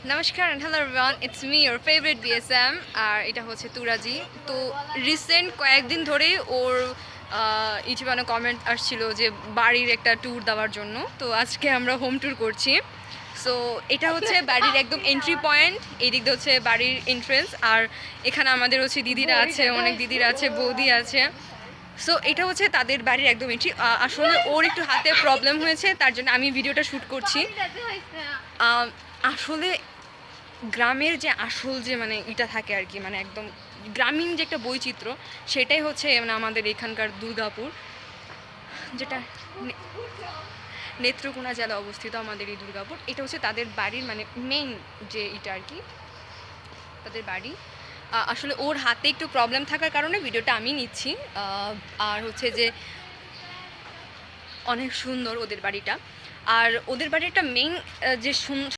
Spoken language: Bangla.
নমস্কার and hello everyone, it's me your favorite BSM আর এটা হচ্ছে তুরাজি। তো রিসেন্ট কয়েকদিন ধরেই ওর ইউটিউবে অনেক কমেন্ট আসছিল যে বাড়ির একটা ট্যুর দেওয়ার জন্য। তো আজকে আমরা হোম ট্যুর করছি। সো এটা হচ্ছে বাড়ির একদম এন্ট্রি পয়েন্ট, এই দিক দিয়ে হচ্ছে বাড়ির এন্ট্রেন্স। আর এখানে আমাদের হচ্ছে দিদিরা আছে, অনেক দিদিরা আছে, বৌদি আছে। সো এটা হচ্ছে তাদের বাড়ির একদম এন্ট্রি। আসলে ওর একটু হাতে প্রবলেম হয়েছে, তার জন্য আমি ভিডিওটা শ্যুট করছি। আসলে গ্রামের যে আসল যে মানে এটা থাকে আর কি, মানে একদম গ্রামীণ যে একটা বৈচিত্র্য, সেটাই হচ্ছে মানে আমাদের এখানকার দুর্গাপুর, যেটা নেত্রকোনা জেলায় অবস্থিত আমাদের এই দুর্গাপুর। এটা হচ্ছে তাদের বাড়ির মানে মেইন যে এটা আর কি তাদের বাড়ি। আসলে ওর হাতে একটু প্রবলেম থাকার কারণে ভিডিওটা আমি নিচ্ছি। আর হচ্ছে যে অনেক সুন্দর ওদের বাড়িটা। আর ওদের বাড়ির একটা মেইন যে